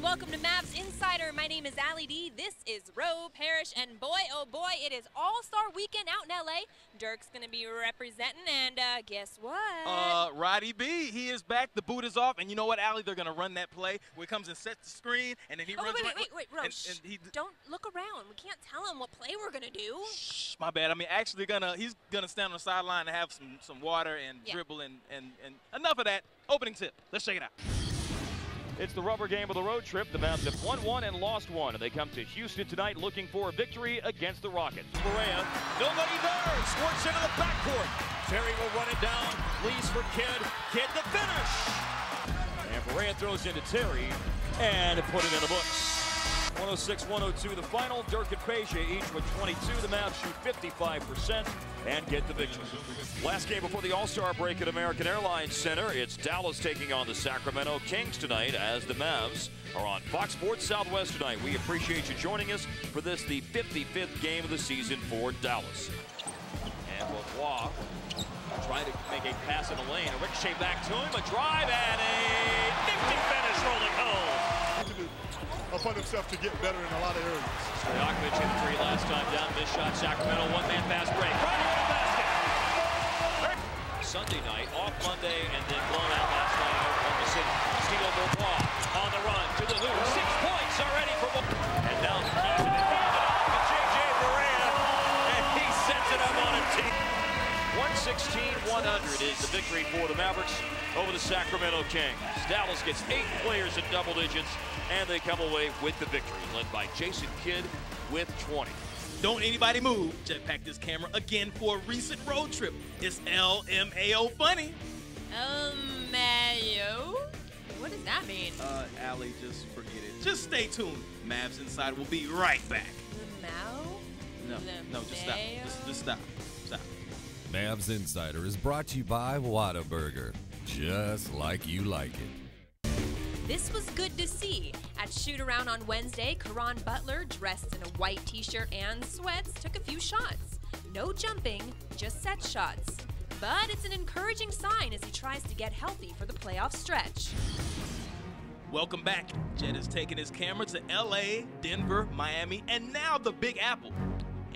Welcome to Mavs Insider. My name is Allie D. This is PARRISH, and boy, oh boy, it is All-Star Weekend out in LA. Dirk's gonna be representing, and guess what? Roddy B, he is back. The boot is off, and you know what, Allie? They're gonna run that play where he comes and sets the screen, and then he runs. Wait, Roche. Don't look around. We can't tell him what play we're gonna do. Shh, my bad. I mean, actually, he's gonna stand on the sideline and have some water and dribble and enough of that. Opening tip. Let's check it out. It's the rubber game of the road trip. The Mavs have won one and lost one, and they come to Houston tonight looking for a victory against the Rockets. Correa, nobody there, squirts into the backcourt. Terry will run it down, leads for Kidd. Kidd the finish. And Correa throws into Terry and put it in the books. 106-102 the final. Dirk and Peja each with 22. The Mavs shoot 55% and get the victory. Last game before the All-Star break at American Airlines Center. It's Dallas taking on the Sacramento Kings tonight as the Mavs are on Fox Sports Southwest tonight. We appreciate you joining us for this, the 55th game of the season for Dallas. And Lavoie trying to make a pass in the lane. A ricochet back to him, a drive, and a nifty finish rolling home. Upon himself to get better in a lot of areas. Stojakovic hit a three last time down. Missed shot. Sacramento one-man fast break. Right into the basket. Sunday night, off Monday, and then blown out last night in Oklahoma City. Steele Lavoie on the run to the hoop. 6 points already for Lavoie. And now the key to the hand it off to J.J. Barea, and he sets it up on a tee. 116-100 is the victory for the Mavericks over the Sacramento Kings. Dallas gets 8 players in double digits, and they come away with the victory, led by Jason Kidd with 20. Don't anybody move. Jetpack this camera again for a recent road trip. It's LMAO funny. LMAO? What does that mean? Allie, just forget it. Just stay tuned. Mavs Insider will be right back. No, just stop. Just stop. Stop. Mavs Insider is brought to you by Whataburger. Just like you like it. This was good to see. At shoot-around on Wednesday, Caron Butler, dressed in a white t-shirt and sweats, took a few shots. No jumping, just set shots. But it's an encouraging sign as he tries to get healthy for the playoff stretch. Welcome back. Jet has taken his camera to LA, Denver, Miami, and now the Big Apple.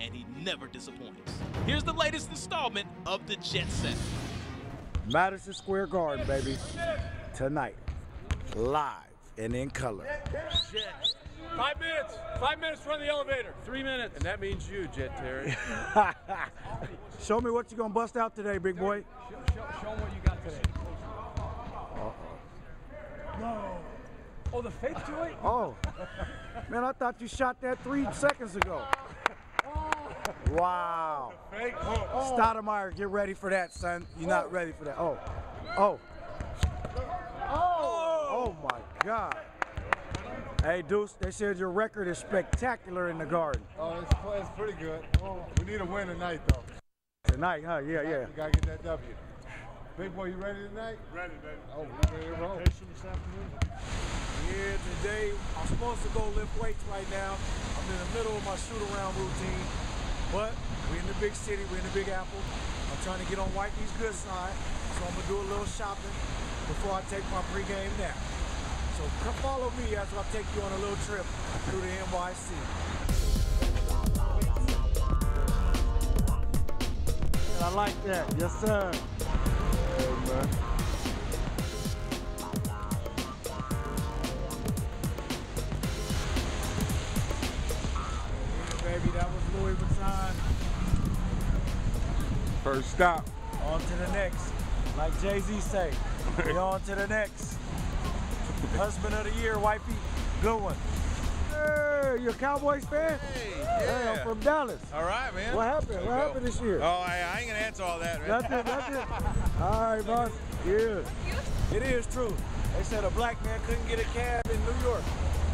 And he never disappoints. Here's the latest installment of the Jet Set. Madison Square Garden, baby. Tonight. Live and in color. 5 minutes. 5 minutes to run the elevator. 3 minutes. And that means you, Jet Terry. Show me what you're going to bust out today, big boy. Show them what you got today. No. Oh, the fake to it? Oh. Man, I thought you shot that 3 seconds ago. Wow. Fake hook. Stoudemire, get ready for that, son. You're not ready for that. Oh, my God. Hey, Deuce, they said your record is spectacular in the Garden. Oh, it's pretty good. We need a win tonight, though. Tonight, huh? Yeah. We got to get that W. Big boy, you ready tonight? Ready, baby. Oh, we ready to roll. Yeah, today I'm supposed to go lift weights right now. I'm in the middle of my shoot-around routine. But we're in the big city, we're in the Big Apple. I'm trying to get on Whitey's good side, so I'm gonna do a little shopping before I take my pregame nap. So come follow me as I take you on a little trip through the NYC. I like that, yes sir. Hey, man. Baby, that was Louis Vuitton. First stop. On to the next. Like Jay-Z say, we on to the next. Husband of the year, wifey. Good one. Hey, you a Cowboys fan? Hey, Hey, yeah. I'm from Dallas. All right, man. What happened? What happened this year? Oh, I ain't gonna answer all that, man. Nothing. All right, boss. Yeah. It is true. They said a black man couldn't get a cab in New York.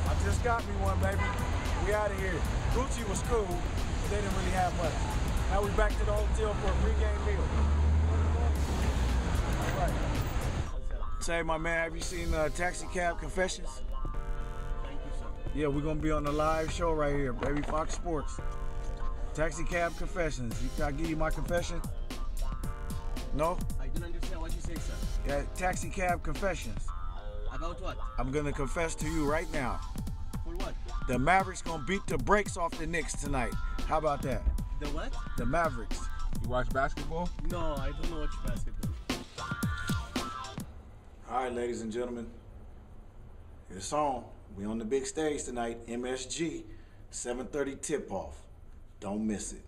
I just got me one, baby. We out of here. Gucci was cool, but they didn't really have much. Now we back to the hotel for a pregame meal. All right. Say, my man, have you seen Taxi Cab Confessions? Thank you, sir. Yeah, we're gonna be on the live show right here, baby. Fox Sports. Taxi Cab Confessions. Can I give you my confession? No? I don't understand what you say, sir. Yeah, Taxi Cab Confessions. About what? I'm gonna confess to you right now. For what? The Mavericks gonna beat the brakes off the Knicks tonight. How about that? The what? The Mavericks. You watch basketball? No, I don't know watch basketball. All right, ladies and gentlemen, it's on. We on the big stage tonight, MSG, 7:30 tip-off. Don't miss it.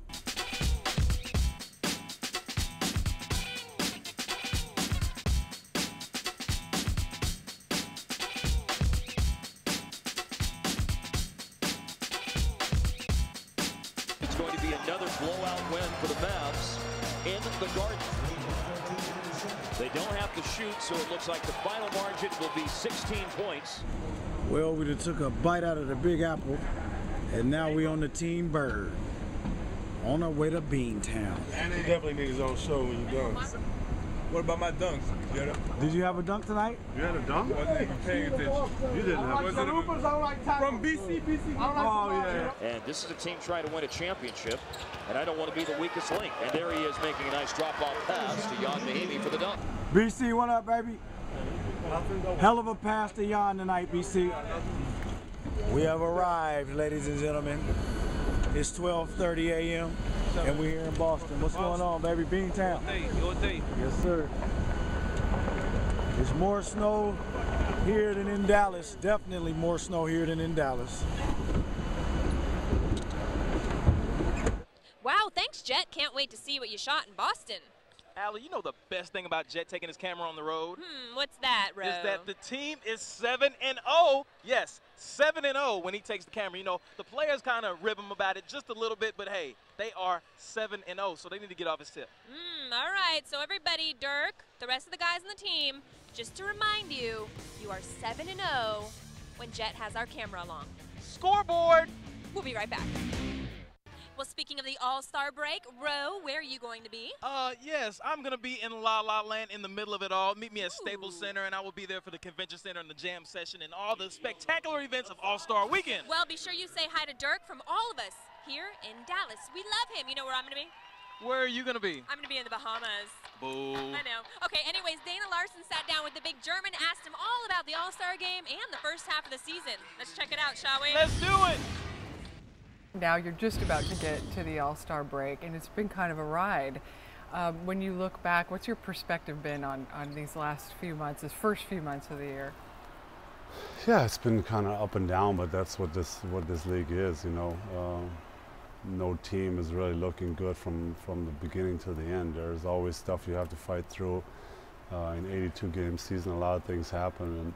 It's going to be another blowout win for the Mavs in the Garden. They don't have to shoot, so it looks like the final margin will be 16 points. Well, we done took a bite out of the Big Apple, and now we on the Team Bird. On our way to Beantown. He definitely need his own show when you're done. What about my dunks? Did you have a dunk tonight? You had a dunk? Wasn't even paying attention. You didn't have a dunk. From BC. Oh, yeah. And this is a team trying to win a championship, and I don't want to be the weakest link. And there he is making a nice drop-off pass to Jan Mahimi for the dunk. BC, what up, baby? Hell of a pass to Jan tonight, BC. We have arrived, ladies and gentlemen. It's 12:30 a.m. and we're here in Boston. What's going on, baby? Beantown. Yes, sir. There's more snow here than in Dallas. Definitely more snow here than in Dallas. Wow, thanks, Jet. Can't wait to see what you shot in Boston. Allie, you know the best thing about Jet taking his camera on the road? What's that, Ro? Is that the team is 7-0. Yes, 7-0 when he takes the camera. You know, the players kind of rib him about it just a little bit, but hey, they are 7-0, so they need to get off his tip. All right, so everybody, Dirk, the rest of the guys on the team, just to remind you, you are 7-0 when Jet has our camera along. Scoreboard! We'll be right back. Well, speaking of the All-Star break, Ro, where are you going to be? Yes, I'm going to be in La La Land in the middle of it all. Meet me at Staples Center, and I will be there for the Convention Center and the Jam Session and all the spectacular events of All-Star Weekend. Well, be sure you say hi to Dirk from all of us here in Dallas. We love him. You know where I'm going to be? Where are you going to be? I'm going to be in the Bahamas. Boo. I know. Okay, anyways, Dana Larson sat down with the big German, asked him all about the All-Star game and the first half of the season. Let's check it out, shall we? Let's do it. Now you're just about to get to the All-Star break, and it's been kind of a ride. When you look back, what's your perspective been on these last few months, this first few months of the year? Yeah, it's been kind of up and down, but that's what this league is, you know. No team is really looking good from the beginning to the end. There's always stuff you have to fight through. In 82-game season, a lot of things happen.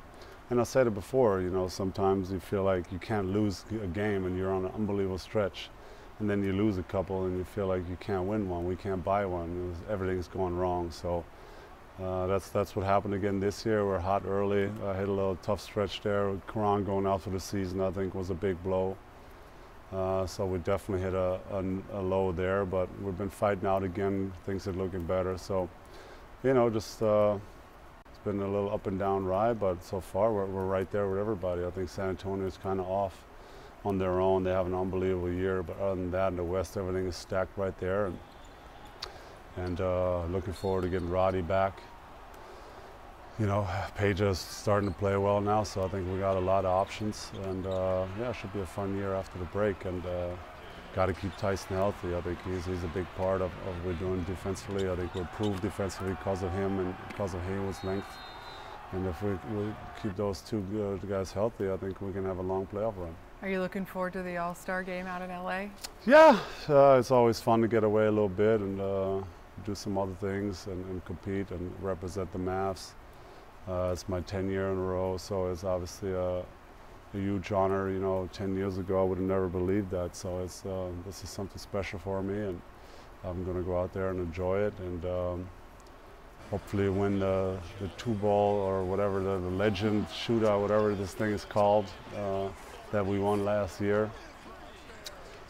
And I said it before, you know, sometimes you feel like you can't lose a game and you're on an unbelievable stretch. And then you lose a couple and you feel like you can't win one, we can't buy one. Everything's going wrong. So that's what happened again this year. We're hot early. I hit a little tough stretch there. Karan going out for the season, I think, was a big blow. So we definitely hit a low there, but we've been fighting out again. Things are looking better. So, you know, just it's been a little up and down ride, but so far we're right there with everybody. I think San Antonio is kind of off on their own. They have an unbelievable year, but other than that, in the West, everything is stacked right there. And looking forward to getting Roddy back. You know, Peja's starting to play well now, so I think we got a lot of options. And yeah, it should be a fun year after the break. And got to keep Tyson healthy. I think he's a big part of what we're doing defensively. I think we're improved defensively because of him and because of Hayward's length. And if we keep those two guys healthy, I think we can have a long playoff run. Are you looking forward to the All-Star game out in LA? Yeah, it's always fun to get away a little bit and do some other things and compete and represent the Mavs. It's my 10th year in a row, so it's obviously a huge honor. You know, 10 years ago I would have never believed that. So it's this is something special for me, and I'm going to go out there and enjoy it, and hopefully win the 2-ball or whatever, the legend shootout, whatever this thing is called, that we won last year.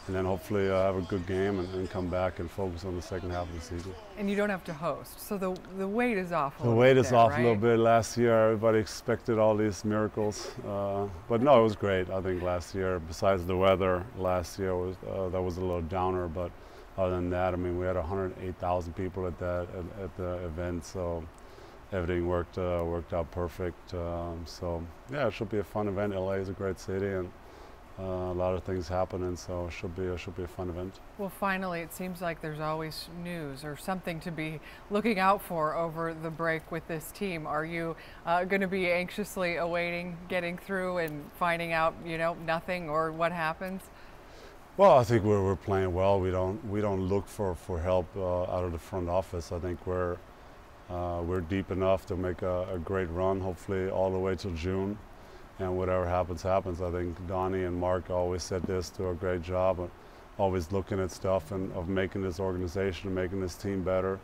And then hopefully have a good game and come back and focus on the second half of the season. And you don't have to host, so the weight is off a The little weight bit is off right? a little bit. Last year everybody expected all these miracles, but no, it was great. I think last year, besides the weather, last year was that was a little downer, but other than that, I mean, we had 108,000 people at the event, so everything worked out perfect. So yeah, it should be a fun event. LA is a great city, and a lot of things happening, so it should be a fun event. Well, finally, it seems like there's always news or something to be looking out for over the break with this team. Are you going to be anxiously awaiting getting through and finding out, you know, nothing or what happens? Well, I think we're playing well. We don't look for help out of the front office. I think we're deep enough to make a great run, hopefully all the way till June. And whatever happens, happens. I think Donnie and Mark always said this, do a great job of always looking at stuff and of making this organization and making this team better.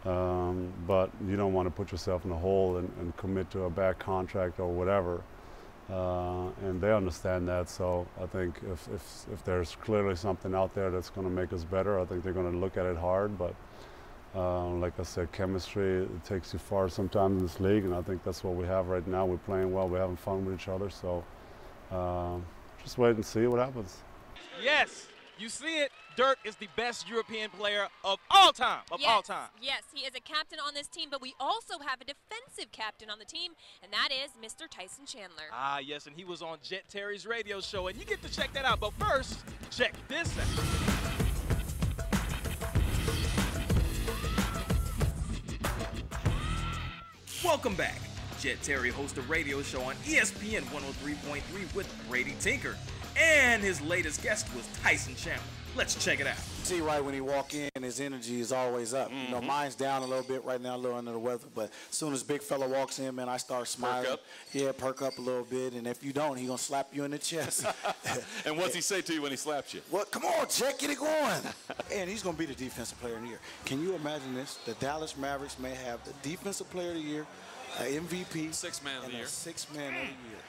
But you don't want to put yourself in a hole and commit to a bad contract or whatever. And they understand that. So I think if there's clearly something out there that's going to make us better, I think they're going to look at it hard. But like I said, chemistry, it takes you far sometimes in this league, and I think that's what we have right now. We're playing well, we're having fun with each other, so just wait and see what happens. Yes, you see it. Dirk is the best European player of all time, Yes, he is a captain on this team, but we also have a defensive captain on the team, and that is Mr. Tyson Chandler. Ah, yes, and he was on Jet Terry's radio show, and you get to check that out. But first, check this out. Welcome back. Jet Terry hosts a radio show on ESPN 103.3 with Brady Tinker. And his latest guest was Tyson Chandler. Let's check it out. See, right when he walk in, his energy is always up. You know, mine's down a little bit right now, a little under the weather. But as soon as big fella walks in, man, I start smiling. Perk up? Yeah, perk up a little bit. And if you don't, he gonna slap you in the chest. And what's he say to you when he slaps you? Well, come on, Jet, get it going. And he's gonna be the defensive player of the year. Can you imagine this? The Dallas Mavericks may have the defensive player of the year, an MVP, Sixth man of the year. Sixth man of the year.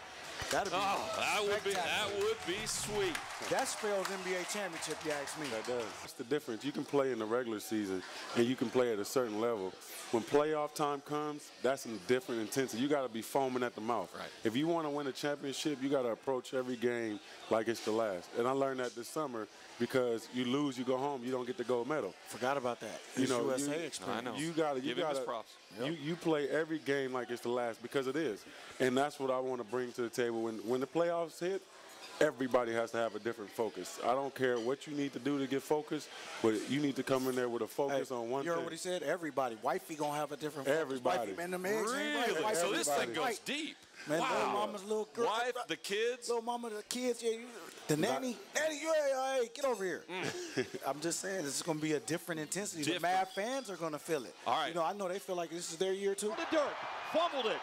That'd be that would be sweet. That spells NBA championship, you ask me. That does. That's the difference. You can play in the regular season, and you can play at a certain level. When playoff time comes, that's a different intensity. You got to be foaming at the mouth. Right. If you want to win a championship, you got to approach every game like it's the last. And I learned that this summer because you lose, you go home, you don't get the gold medal. Forgot about that. You know, USA experience. I know. You got to give him his props. You play every game like it's the last because it is. And that's what I want to bring to the table. When the playoffs hit, everybody has to have a different focus. I don't care what you need to do to get focused, but you need to come in there with a focus on one thing. You heard what he said? Everybody. Wifey going to have a different Everybody. focus. Wifey, man, them eggs ain't Really? right. So this thing goes deep. Man, wow. little mama's little girl. Wife, the kids. Little mama, the kids. Yeah, the nanny. Nanny, hey, get over here. I'm just saying, this is going to be a different intensity. The Mavs fans are going to feel it. All right. You know, I know they feel like this is their year, too. To Dirk, fumbled it.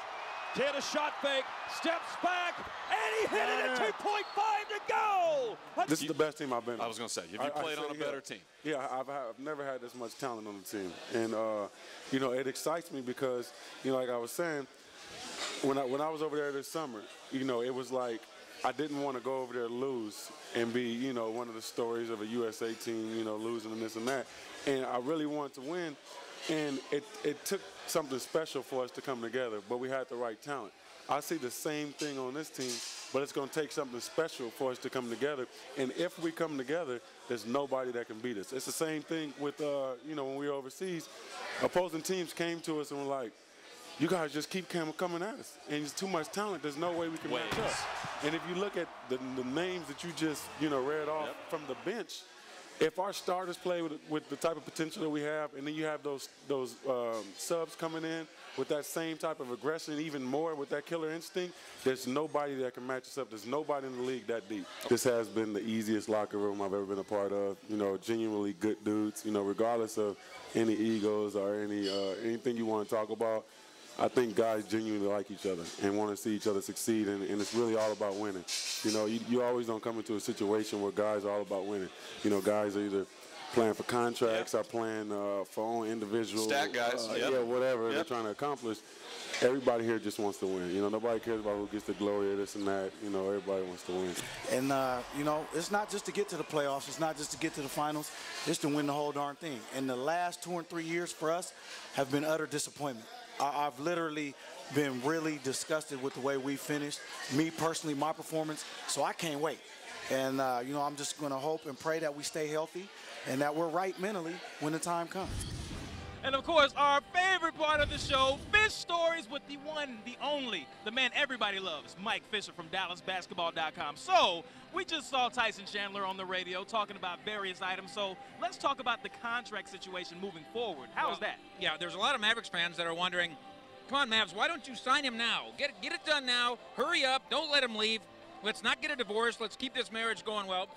Did a shot fake, steps back, and he hit it at 2.5 to go. This is the best team I've been on. I was going to say, have you played on a better team? Yeah, I've never had this much talent on the team. And, you know, it excites me because, you know, like I was saying, when I was over there this summer, you know, it was like I didn't want to go over there to lose and be, you know, one of the stories of a USA team, you know, losing and this and that. And I really wanted to win. And it took something special for us to come together, but we had the right talent. I see the same thing on this team, but it's going to take something special for us to come together. And if we come together, there's nobody that can beat us. It's the same thing with, you know, when we were overseas. Opposing teams came to us and were like, you guys just keep coming at us. And it's too much talent. There's no way we can match up. And if you look at the names that you just, you know, read off from the bench, if our starters play with the type of potential that we have, and then you have those subs coming in with that same type of aggression, even more with that killer instinct, there's nobody that can match us up. There's nobody in the league that deep. This has been the easiest locker room I've ever been a part of. You know, genuinely good dudes. You know, regardless of any egos or anything you want to talk about. I think guys genuinely like each other and want to see each other succeed, and it's really all about winning. You know, you always don't come into a situation where guys are all about winning. You know, guys are either playing for contracts or playing for own individual. Stat guys, yeah, whatever they're trying to accomplish. Everybody here just wants to win. You know, nobody cares about who gets the glory or this and that. You know, everybody wants to win. And, you know, it's not just to get to the playoffs. It's not just to get to the finals. It's to win the whole darn thing. And the last 2 or 3 years for us have been utter disappointment. I've literally been really disgusted with the way we finished. Me personally, my performance. So I can't wait. And, you know, I'm just going to hope and pray that we stay healthy and that we're right mentally when the time comes. And of course, our favorite part of the show, Fish Stories with the one, the only, the man everybody loves, Mike Fisher from DallasBasketball.com. So, we just saw Tyson Chandler on the radio talking about various items. So, let's talk about the contract situation moving forward. How is that? Yeah, there's a lot of Mavericks fans that are wondering, come on, Mavs, why don't you sign him now? Get it done now. Hurry up. Don't let him leave. Let's not get a divorce. Let's keep this marriage going well.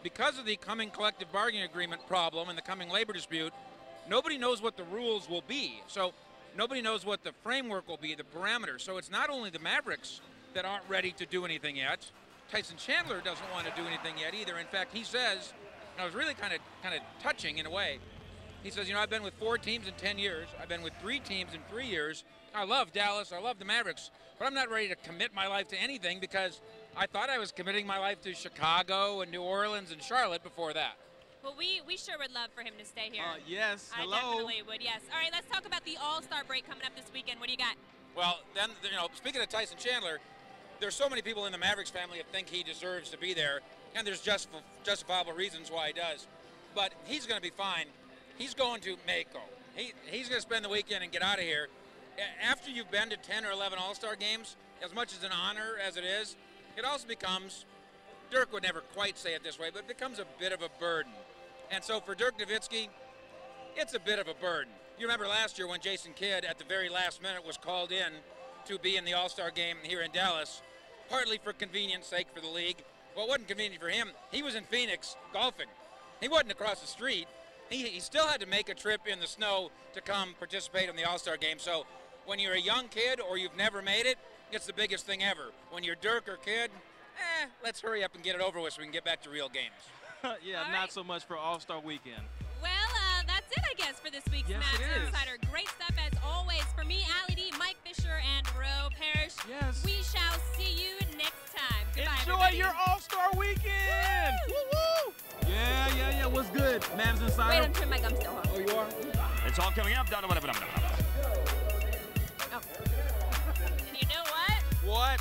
Because of the coming collective bargaining agreement problem and the coming labor dispute, nobody knows what the rules will be. So nobody knows what the framework will be, the parameters. So it's not only the Mavericks that aren't ready to do anything yet. Tyson Chandler doesn't want to do anything yet either. In fact, he says, and I was really kind of touching in a way. He says, you know, I've been with 4 teams in 10 years. I've been with 3 teams in 3 years. I love Dallas. I love the Mavericks. But I'm not ready to commit my life to anything because I thought I was committing my life to Chicago and New Orleans and Charlotte before that. Well, we sure would love for him to stay here. Yes, hello. I definitely would, yes. All right, let's talk about the All-Star break coming up this weekend. What do you got? Well, then, you know, speaking of Tyson Chandler, there's so many people in the Mavericks family that think he deserves to be there, and there's justifiable reasons why he does. But he's going to be fine. He's going to Mako. He's going to spend the weekend and get out of here. After you've been to 10 or 11 All-Star games, as much as an honor as it is, it also becomes, Dirk would never quite say it this way, but it becomes a bit of a burden. And so for Dirk Nowitzki, it's a bit of a burden. You remember last year when Jason Kidd at the very last minute was called in to be in the All-Star game here in Dallas, partly for convenience sake for the league. Well, it wasn't convenient for him. He was in Phoenix golfing. He wasn't across the street. He still had to make a trip in the snow to come participate in the All-Star game. So when you're a young kid or you've never made it, it's the biggest thing ever. When you're Dirk or Kidd, let's hurry up and get it over with so we can get back to real games. Yeah, not so much for All-Star Weekend. Well, that's it, I guess, for this week's Mavs Insider. Great stuff as always. For me, Allie D, Mike Fisher, and Bro Parrish. Yes. We shall see you next time. Goodbye, Enjoy everybody. your All-Star Weekend! Woo-woo! Yeah. What's good, Mavs Insider? Wait, I'm trimming my gum still, huh? Oh, you are? It's all coming up. Oh. And you know what? What?